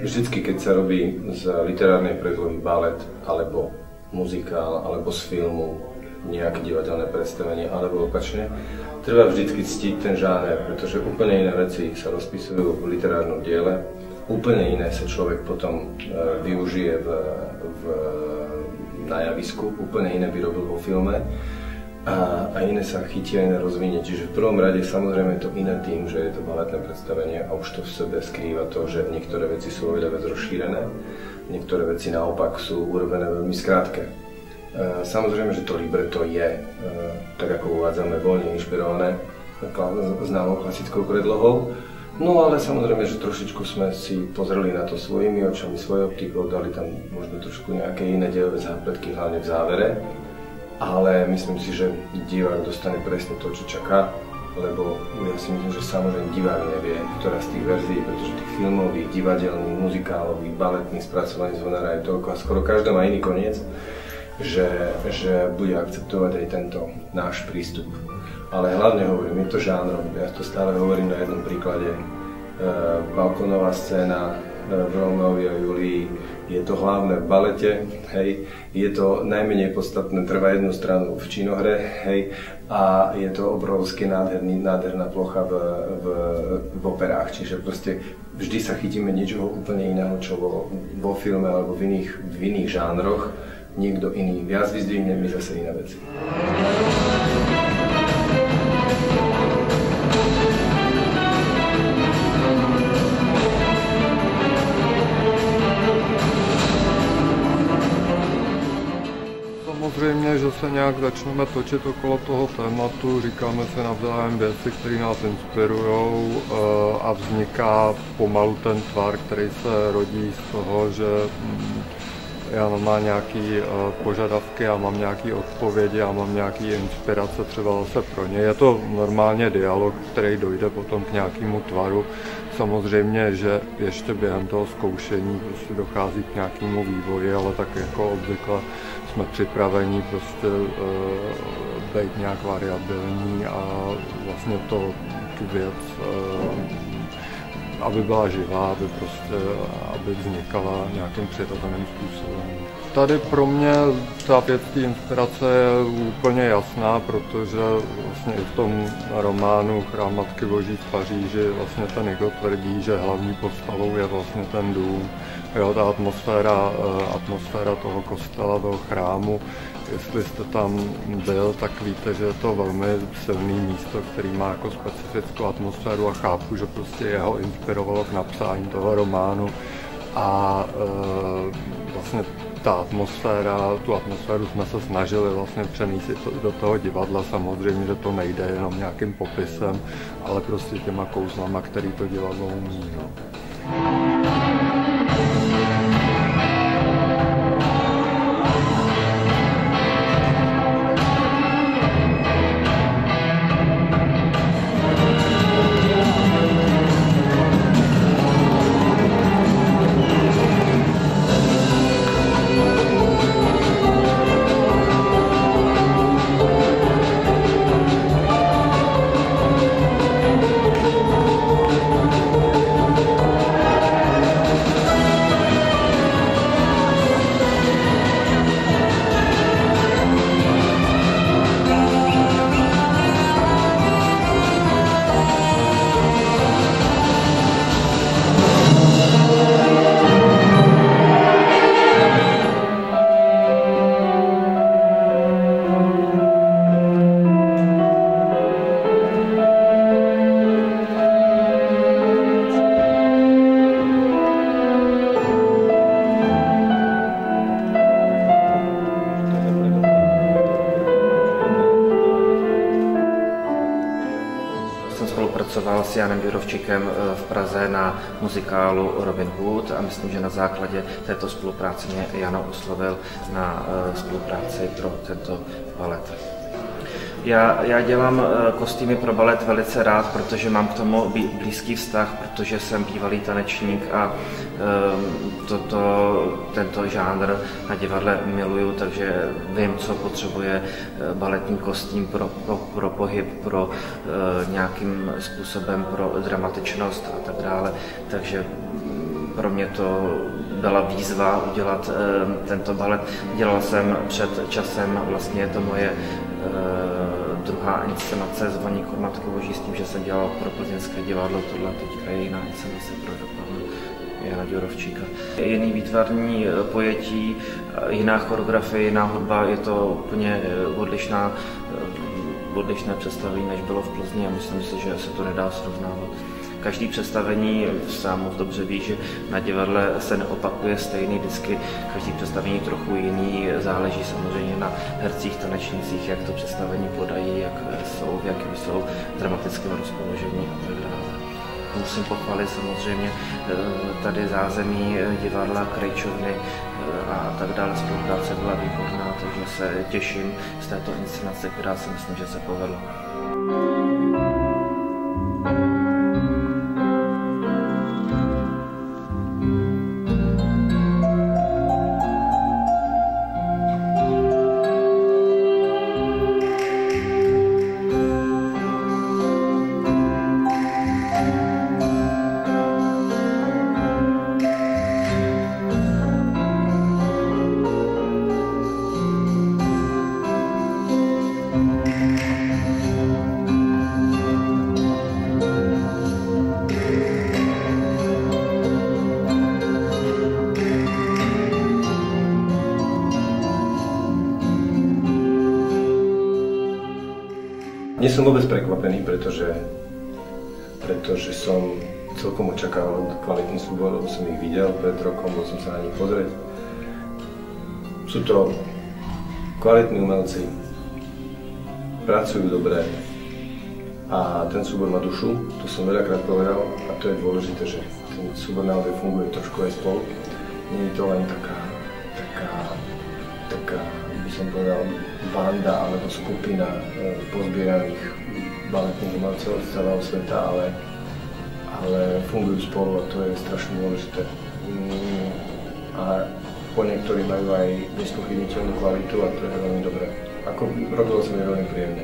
vždycky, keď sa robí z literárnej predlohy balet, alebo muzikál, alebo z filmu nejaké divadelné predstavenie, alebo opačne, treba vždycky ctiť ten žáner, pretože úplne iné veci sa rozpisujú v literárnom diele, úplne iné sa človek potom využije na javisku, úplne iné by robil vo filme a iné sa chytí a iné rozvinie. Čiže v prvom rade samozrejme je to iné tým, že je to baletné predstavenie a už to v sebe skrýva to, že niektoré veci sú oveľa viac rozšírené, niektoré veci naopak sú urobené veľmi skrátke. Samozrejme, že to libreto je, tak ako uvádzame, voľne inšpirované známou klasickou predlohou. No ale samozrejme, že trošičku sme si pozreli na to svojimi očami, svojou optikou, dali tam možno trošku nejaké iné dejové zápletky, hlavne v závere. Ale myslím si, že divák dostane presne to, čo čaká, lebo ja si myslím, že samozrejme divák nevie, ktorá z tých verzií, pretože tých filmových, divadelných, muzikálových, baletných spracovaní zvonára je toľko a skoro každá má iný koniec, že bude akceptovať aj tento náš prístup. Ale hlavne hovorím, je to žánrom, ja to stále hovorím na jednom príklade. Balkónová scéna v Rómeovi a Julii je to hlavné v balete, hej, je to najmenej podstatné, trvá jednu stranu v činohre, hej, a je to obrovské nádherná plocha v operách, čiže proste vždy sa chytíme niečoho úplne iného, čo vo filme alebo v iných žánroch niekto iný viac vyzdvihne, my zase iné veci. Samozřejmě, že se nějak začneme točit okolo toho tématu, říkáme si navzájem věci, které nás inspirují a vzniká pomalu ten tvar, který se rodí z toho, že já mám nějaké požadavky, já mám nějaké odpovědi, já mám nějaké inspirace třeba zase pro ně. Je to normálně dialog, který dojde potom k nějakému tvaru. Samozřejmě, že ještě během toho zkoušení prostě dochází k nějakému vývoji, ale tak jako obvykle jsme připraveni prostě být nějak variabilní a vlastně tu věc, aby byla živá, aby vznikala nějakým přirozeným způsobem. Tady pro mě ta věc té inspirace je úplně jasná, protože vlastně i v tom románu Chrám Matky Boží v Paříži vlastně ten Hugo tvrdí, že hlavní postavou je vlastně ten dům. Jo, ta atmosféra toho kostela, toho chrámu, jestli jste tam byl, tak víte, že je to velmi silné místo, který má jako specifickou atmosféru a chápu, že prostě jeho inspirovalo k napsání toho románu a vlastně tu atmosféru jsme se snažili vlastně přenést do toho divadla. Samozřejmě, že to nejde jenom nějakým popisem, ale prostě těma kouzlama, který to divadlo umí. No. Spolupracoval s Janem Věrovčíkem v Praze na muzikálu Robin Hood a myslím, že na základě této spolupráce mě Jano oslovil na spolupráci pro tento balet. Já dělám kostýmy pro balet velice rád, protože mám k tomu blízký vztah, protože jsem bývalý tanečník a tento žánr na divadle miluju, takže vím, co potřebuje baletní kostým pro pohyb, pro nějakým způsobem pro dramatičnost a tak dále. Takže pro mě to byla výzva udělat tento balet. Dělal jsem před časem, vlastně je to moje druhá inscenace Zvoník od Matky Boží s tím, že jsem dělal pro plzeňské divadlo, tohle teďka je jiná inscenace pro Jana Ďurovčíka. Jiný výtvarní pojetí, jiná choreografie, jiná hudba, je to úplně odlišné představení, než bylo v Plzni a myslím si, že se to nedá srovnávat. Každý představení, sám moc dobře ví, že na divadle se neopakuje stejný vždycky, každý představení trochu jiný, záleží samozřejmě na hercích, tanečnících, jak to představení podají, jak jsou, v jakém jsou dramatickém rozpoložení a tak dále. Musím pochválit samozřejmě tady zázemí divadla, Krejčovny a tak dále. Spolupráce byla výborná, takže se těším z této inscenace, která si myslím, že se povedla. Nie som vôbec prekvapený, pretože som celkom očakával kvalitný súbor, lebo som ich videl pred rokom, bol som sa na nich pozrieť. Sú to kvalitní umelci, pracujú dobre a ten súbor má dušu, to som veľakrát povedal a to je dôležité, že ten súbor naozaj funguje trošku aj spolu. Nie je to len taká by som povedal, banda alebo skupina pozbieraných baletných umelcov z celého sveta, ale fungujú spolu a to je strašne dôležité. A po niektorí majú aj nespochybniteľnú kvalitu a to je veľmi dobré. Robilo sa mi veľmi príjemne.